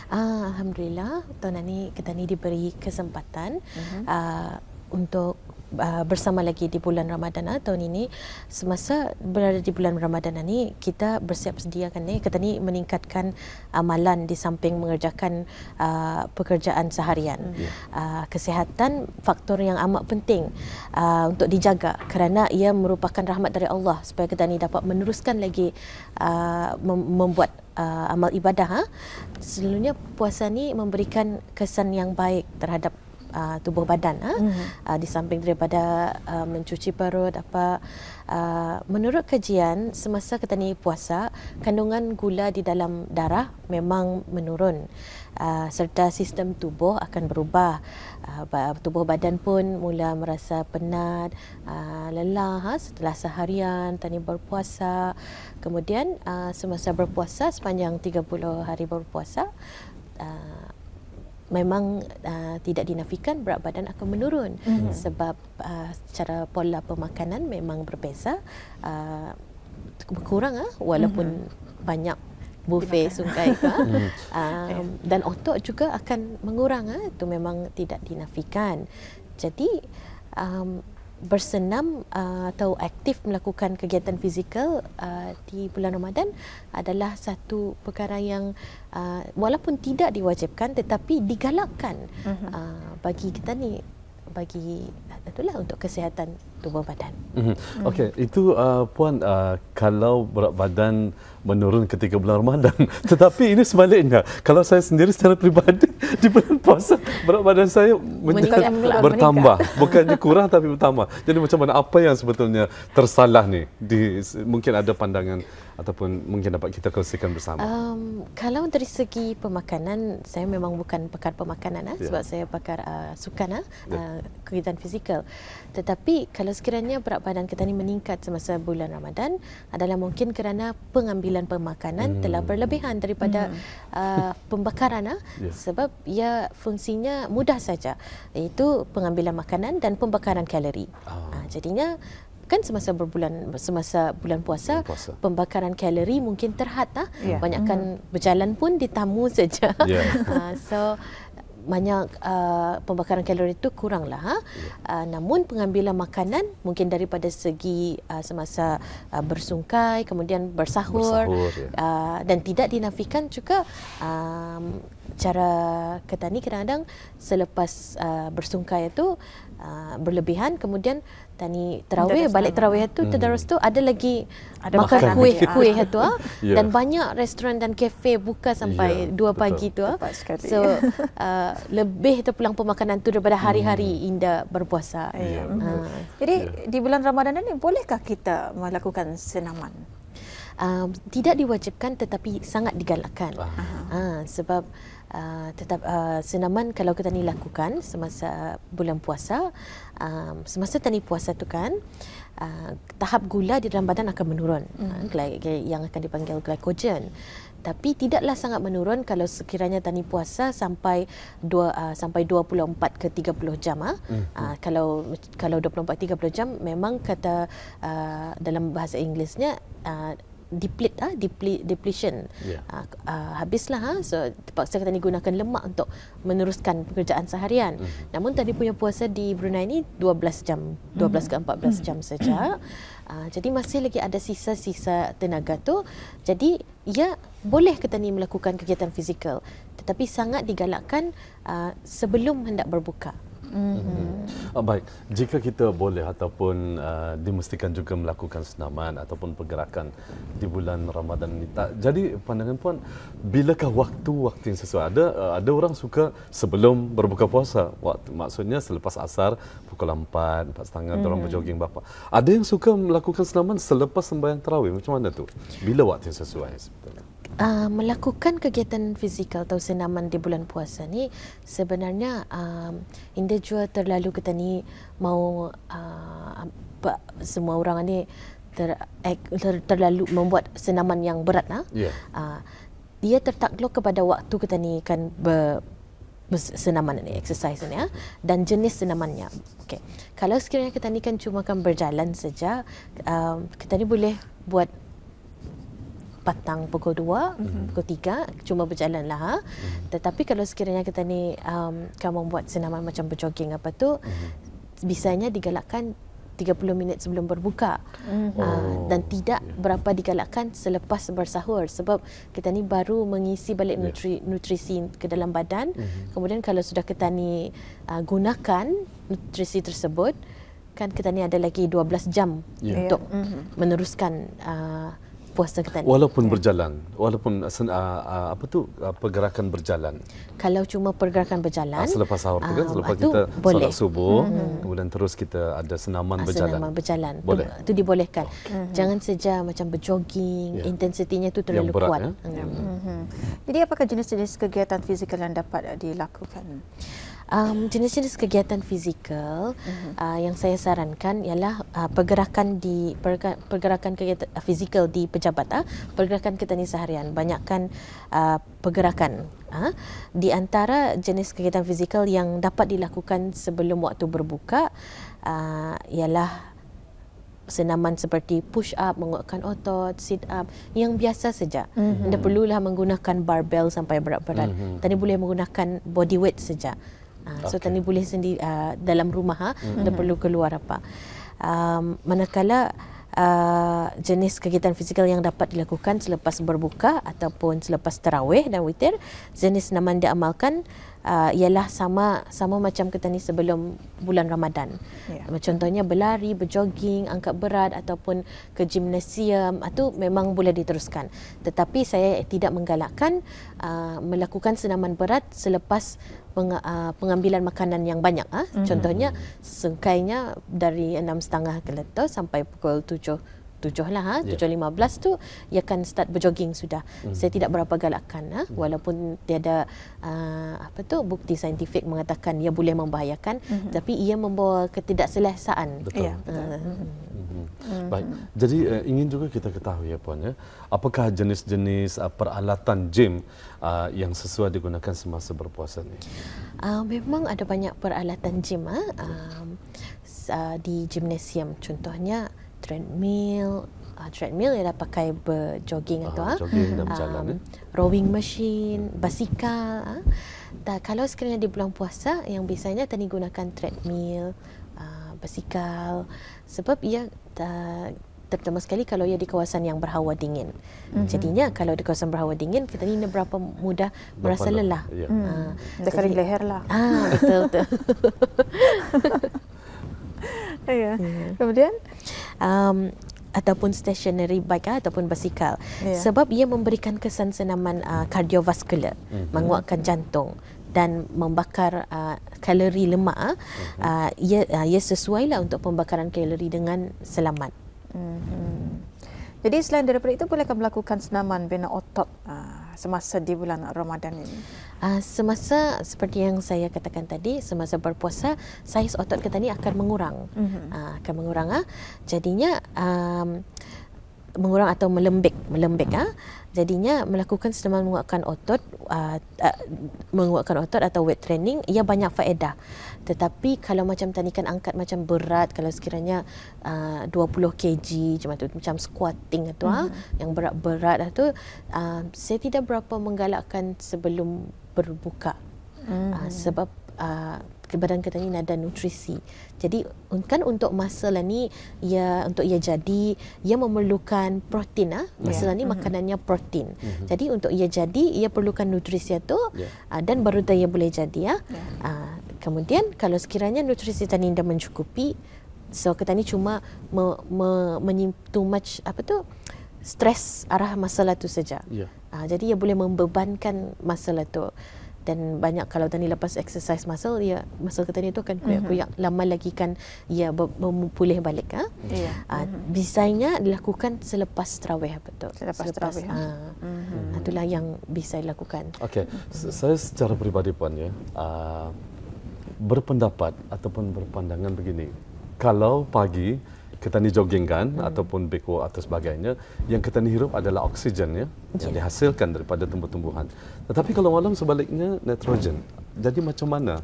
Alhamdulillah tahun ini kita ni diberi kesempatan untuk bersama lagi di bulan Ramadan tahun ini. Semasa berada di bulan Ramadan ini, kita bersiap sedia kan kita ni meningkatkan amalan di samping mengerjakan pekerjaan seharian. Kesihatan faktor yang amat penting untuk dijaga kerana ia merupakan rahmat dari Allah supaya kita ni dapat meneruskan lagi membuat amal ibadah. Selalunya puasa ni memberikan kesan yang baik terhadap tubuh badan di samping daripada mencuci perut menurut kajian semasa kita ni puasa, kandungan gula di dalam darah memang menurun, serta sistem tubuh akan berubah. Tubuh badan pun mula merasa penat, lelah setelah seharian tani berpuasa. Kemudian semasa berpuasa sepanjang 30 hari berpuasa, memang tidak dinafikan berat badan akan menurun sebab secara pola pemakanan memang berbeza, berkurang walaupun banyak buffet sungkai dan otot juga akan mengurang, itu memang tidak dinafikan. Jadi bersenam atau aktif melakukan kegiatan fizikal di bulan Ramadan adalah satu perkara yang walaupun tidak diwajibkan tetapi digalakkan bagi kita ni, bagi itulah untuk kesihatan tubuh badan. Okey, itu Puan, kalau berat badan menurun ketika bulan Ramadan. Tetapi ini sebaliknya. Kalau saya sendiri secara peribadi di bulan puasa, berat badan saya bertambah. Bukannya kurang tapi bertambah. Jadi macam mana, apa yang sebetulnya tersalah ni? Mungkin ada pandangan ataupun mungkin dapat kita kongsikan bersama. Kalau dari segi pemakanan, saya memang bukan pakar pemakanan sebab saya pakar sukan, kegiatan fizikal. Tetapi kalau sekiranya berat badan kita ni meningkat semasa bulan Ramadan adalah mungkin kerana pengambilan pemakanan telah berlebihan daripada pembakaran, sebab ia fungsinya mudah saja, iaitu pengambilan makanan dan pembakaran kalori. Jadinya kan semasa bulan puasa, pembakaran kalori mungkin terhad, banyakkan berjalan pun ditamu saja. So banyak pembakaran kalori itu kuranglah. Namun pengambilan makanan mungkin daripada segi semasa bersungkai, kemudian bersahur dan tidak dinafikan juga cara kita ni kadang-kadang selepas bersungkai itu berlebihan, kemudian tani tarawih, balik tarawih itu tadarus tu ada lagi makan kuih itu dan banyak restoran dan kafe buka sampai 2 pagi tu. So lebih terpulang pemakanan tu daripada hari-hari indah berpuasa. Jadi di bulan Ramadan ini bolehkah kita melakukan senaman? Tidak diwajibkan tetapi sangat digalakkan. Sebab tetap senaman kalau kita ni lakukan semasa bulan puasa, semasa tani puasa tu kan tahap gula di dalam badan akan menurun, yang akan dipanggil glycogen. Tapi tidaklah sangat menurun kalau sekiranya tani puasa sampai 24 ke 30 jam. Kalau 24-30 jam memang kata dalam bahasa Inggerisnya depletion. Habislah, so terpaksa kita ni gunakan lemak untuk meneruskan pekerjaan seharian. Namun tadi punya puasa di Brunei ni 12 jam, 12 ke 14 jam saja. Jadi masih lagi ada sisa-sisa tenaga tu. Jadi ya boleh kita ni melakukan kegiatan fizikal, tetapi sangat digalakkan sebelum hendak berbuka. Baik, jika kita boleh ataupun dimestikan juga melakukan senaman ataupun pergerakan di bulan Ramadan ini, jadi pandangan Puan, bilakah waktu-waktu yang sesuai? Ada orang suka sebelum berbuka puasa, maksudnya selepas asar pukul 4, 4.30 orang berjoging berapa. Ada yang suka melakukan senaman selepas sembahyang tarawih. Macam mana tu? Bila waktu yang sesuai sebetulnya? Melakukan kegiatan fizikal atau senaman di bulan puasa ni sebenarnya indah jua terlalu kita ni mau semua orang ni terlalu membuat senaman yang berat. Dia tertakluk kepada waktu kita ni kan senaman ni, exercise ni dan jenis senamannya. Okay. Kalau sekiranya kita ni kan cuma kan berjalan saja, kita ni boleh buat petang pukul 2, pukul 3 cuma berjalan lah. Tetapi kalau sekiranya kita ni kan membuat senaman macam berjogging apa tu, bisanya digalakkan 30 minit sebelum berbuka dan tidak berapa digalakkan selepas bersahur, sebab kita ni baru mengisi balik nutrisi ke dalam badan. Kemudian kalau sudah kita ni gunakan nutrisi tersebut, kan kita ni ada lagi 12 jam untuk meneruskan puasa kita ni. Walaupun berjalan, walaupun pergerakan berjalan. Kalau cuma pergerakan berjalan, selepas sahur tu kan, selepas kita solat subuh, kemudian terus kita ada senaman berjalan. Senaman berjalan. Boleh. Itu dibolehkan. Jangan saja macam berjogging, intensitinya tu terlalu berat, kuat. Jadi apakah jenis-jenis kegiatan fizikal yang dapat dilakukan? Jenis-jenis kegiatan fizikal yang saya sarankan ialah pergerakan kegiatan fizikal di pejabat, pergerakan kita ni seharian. Banyakkan pergerakan. Di antara jenis kegiatan fizikal yang dapat dilakukan sebelum waktu berbuka ialah senaman seperti push up, menguatkan otot, sit up, yang biasa saja. Tidak perlulah menggunakan barbell sampai berat-berat. Tadi boleh menggunakan body weight saja. So tadi boleh sendiri dalam rumah, tidak perlu keluar apa. Manakala jenis kegiatan fizikal yang dapat dilakukan selepas berbuka ataupun selepas tarawih dan witir, jenis senaman diamalkan ialah sama macam kita ni sebelum bulan Ramadan. Contohnya berlari, berjogging, angkat berat ataupun ke gimnasium, itu memang boleh diteruskan. Tetapi saya tidak menggalakkan melakukan senaman berat selepas pengambilan makanan yang banyak. Contohnya sengkainya dari 6.30 ke letos sampai pukul 7 lah, 7.15 tu ia akan start berjogging sudah. Saya tidak berapa galakkan, walaupun tiada bukti saintifik mengatakan ia boleh membahayakan, tapi ia membawa ketidakselesaan. Betul. Baik. Jadi ingin juga kita ketahui ya Puan, apakah jenis-jenis peralatan gym yang sesuai digunakan semasa berpuasa ni? Memang ada banyak peralatan gym di gimnasium. Contohnya treadmill ialah pakai berjogging jogging dan berjalan, rowing machine, basikal. Kalau sekiranya di bulan puasa, yang biasanya tadi gunakan treadmill, basikal, sebab ia terutama sekali kalau ia di kawasan yang berhawa dingin. Jadinya kalau di kawasan berhawa dingin, kita ni berapa mudah merasa lelah. Dekat leher lah. Betul. Kemudian ataupun stationary bike ataupun basikal, sebab ia memberikan kesan senaman kardiovaskular, menguatkan jantung dan membakar kalori lemak. Ia sesuailah untuk pembakaran kalori dengan selamat. Jadi selain daripada itu, bolehkah melakukan senaman bina otot semasa di bulan Ramadan ini? Semasa seperti yang saya katakan tadi, semasa berpuasa, saiz otot kita ni akan mengurang. Jadinya mengurang atau melembik. Jadinya melakukan senaman menguatkan otot atau weight training, ia banyak faedah. Tetapi kalau macam tadi kan angkat macam berat, kalau sekiranya 20 kg macam squatting itu yang berat-berat itu, saya tidak berapa menggalakkan sebelum berbuka. Sebab badan kita ni ada nutrisi. Jadi kan untuk muscle ni, untuk ia jadi, ia memerlukan protein. Muscle ni makanannya protein. Jadi untuk ia jadi, ia perlukan nutrisi itu, dan baru ia boleh jadi. Kemudian kalau sekiranya nutrisi tadi dah mencukupi, so kita ni cuma too much stres arah masalah tu saja. Jadi ia boleh membebankan masalah tu. Dan banyak kalau tadi lepas exercise muscle kita ni tu akan koyak-koyak, lama lagi kan ia pulih balik. Bisanya dilakukan selepas tarawih, betul. Selepas tarawih. Itulah yang bisa dilakukan. Okey, saya secara peribadi Puan berpendapat ataupun berpandangan begini. Kalau pagi kita ni jogging kan, ataupun backwalk atau sebagainya, yang kita ni hirup adalah oksigen yang dihasilkan daripada tumbuh-tumbuhan. Tetapi kalau malam sebaliknya nitrogen Jadi macam mana?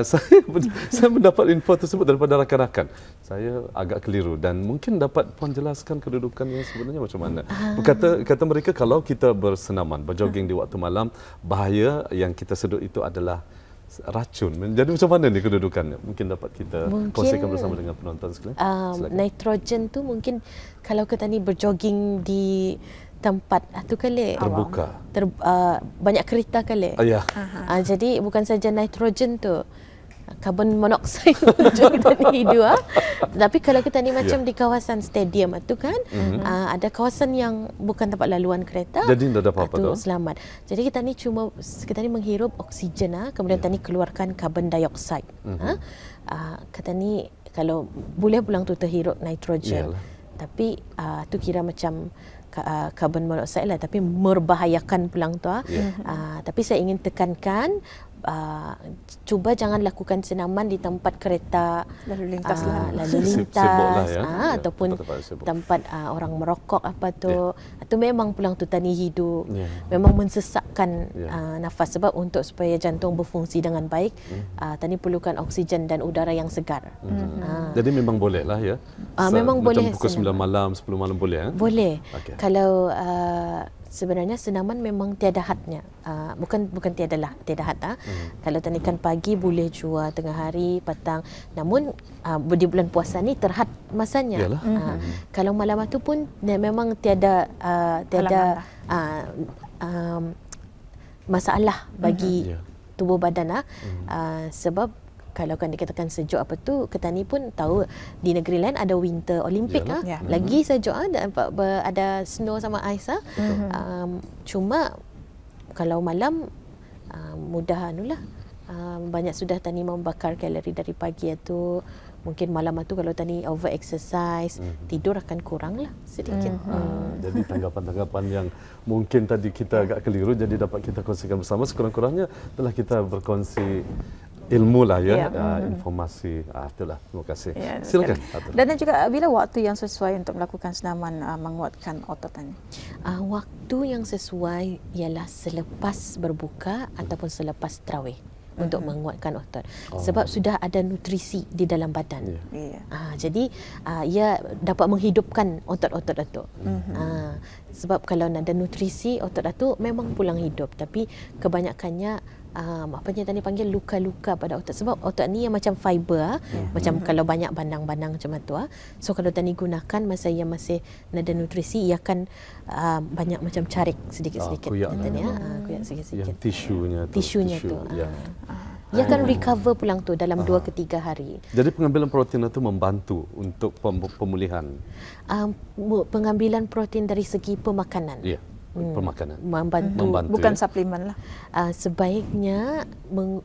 Saya mendapat info tersebut daripada rakan-rakan. Saya agak keliru dan mungkin dapat puan jelaskan kedudukannya sebenarnya macam mana. Kata mereka kalau kita bersenaman, berjoging di waktu malam, bahaya yang kita sedut itu adalah racun. Jadi macam mana ni kedudukannya? Mungkin dapat kita kongsikan bersama dengan penonton sekalian. Nitrogen tu mungkin kalau kita ni berjoging di tempat tu kali terbuka, banyak kereta kali. Ya. Jadi bukan saja nitrogen tu, karbon monoksida untuk kita ni hidup. Tapi kalau kita ni macam di kawasan stadium tu kan, ada kawasan yang bukan tempat laluan kereta. Jadi tidak ada apa-apa tu. Selamat. Jadi kita ni menghirup oksigen, kemudian kita ni keluarkan karbon dioksida. Kita ni kalau boleh pulang tu terhirup nitrogen. Yalah. Tapi tu kira macam karbon monoksida lah, tapi membahayakan pulang tu. Tapi saya ingin tekankan, cuba jangan lakukan senaman di tempat kereta lalu lintas ataupun tempat orang merokok apa tu. Itu memang pulang tu tani hidup, memang mensesakkan nafas, sebab untuk supaya jantung berfungsi dengan baik, tani perlukan oksigen dan udara yang segar. Jadi memang boleh lah ya. Memang macam boleh. Pukul 9 malam, 10 malam boleh. Boleh. Kalau sebenarnya senaman memang tiada hadnya. Bukan tiada had. Kalau tanikan pagi boleh jua, tengah hari, petang. Namun di bulan puasa ni terhad masanya. Kalau malam tu pun memang tiada masalah bagi tubuh badan. Sebab kalau kan dikatakan sejuk apa tu, Ketani pun tahu di negeri lain ada winter Olympic lagi sejuk ada snow sama ais. Cuma kalau malam mudah banyak sudah tani membakar kalori dari pagi itu. Mungkin malam itu kalau tani over exercise, tidur akan kurang lah sedikit. Jadi tanggapan-tanggapan yang mungkin tadi kita agak keliru, jadi dapat kita kongsikan bersama. Sekurang-kurangnya telah kita berkongsi ilmu lah ya, informasi. Itulah, terima kasih. Silakan. Dan juga bila waktu yang sesuai untuk melakukan senaman menguatkan otot tadi? Waktu yang sesuai ialah selepas berbuka ataupun selepas tarawih untuk menguatkan otot. Sebab sudah ada nutrisi di dalam badan. Jadi ia dapat menghidupkan otot-otot itu. Sebab kalau ada nutrisi, otot itu memang pulang hidup. Tapi kebanyakannya apa yang tadi panggil luka-luka pada otot, sebab otot ni yang macam fiber, macam kalau banyak bandang-bandang macam tu. So kalau tadi gunakan masa ia masih ada nutrisi, ia akan banyak macam carik sedikit-sedikit, kuyak sedikit-sedikit. Yang tisunya tu. Ia akan recover pulang tu dalam 2 ke 3 hari. Jadi pengambilan protein itu membantu untuk pemulihan. Pengambilan protein dari segi pemakanan. Pemakanan membantu bukan suplemen lah. Sebaiknya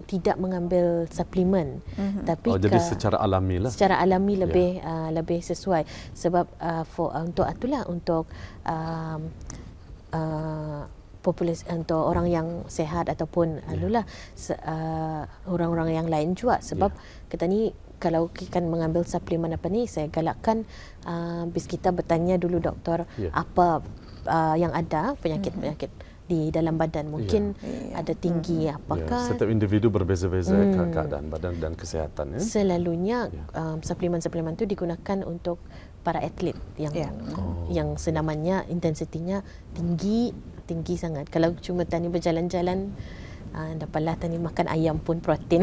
tidak mengambil suplemen, tapi jadi secara alami lah. Secara alami lebih sesuai, sebab untuk populasi, untuk orang yang sehat ataupun orang-orang yang lain juga. Sebab kita ni kalau kita mengambil suplemen apa ni, saya galakkan bis kita bertanya dulu doktor apa yang ada penyakit-penyakit di dalam badan, mungkin ada tinggi apakah. Setiap individu berbeza-beza keadaan badan dan kesehatan. Selalunya suplemen-suplemen itu digunakan untuk para atlet yang senamannya intensitinya tinggi sangat. Kalau cuma tani berjalan-jalan, dapatlah tani makan ayam pun protein.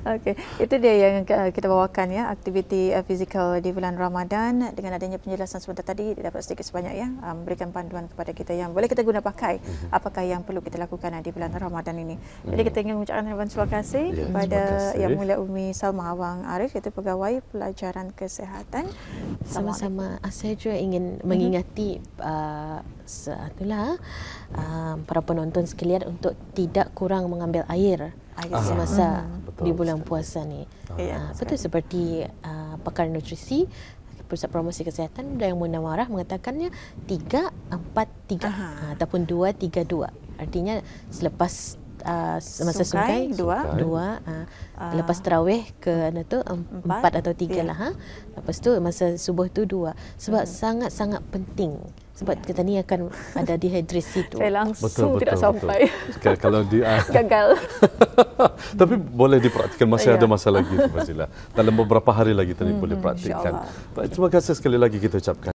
Okey, itu dia yang kita bawakan ya, aktiviti fizikal di bulan Ramadan. Dengan adanya penjelasan sebentar tadi, dapat sedikit sebanyak memberikan panduan kepada kita yang boleh kita guna pakai, apakah yang perlu kita lakukan di bulan Ramadan ini. Jadi kita ingin mengucapkan terima kasih kepada Yang Mulia Umi Salma Awang Arif, iaitu Pegawai Pelajaran Kesihatan. Sama-sama. Saya juga ingin mengingati para penonton sekalian untuk tidak kurang mengambil air semasa di bulan puasa ni. Betul, seperti pakar nutrisi Pusat Promosi Kesihatan Yang Munawarah mengatakannya 3-4-3 ataupun 2-3-2. Artinya selepas masa sungkai 2, lepas tarawih ke 4 atau 3 lah. Lepas tu masa subuh tu 2. Sebab sangat-sangat penting sebab kita ni akan ada dehidrasi tu. Saya langsung tidak sampai. Kalau gagal. Tapi boleh dipraktikkan, masih ada masa lagi tu Fazila. Dalam beberapa hari lagi tadi boleh praktikkan. Baik, terima kasih sekali lagi kita ucapkan.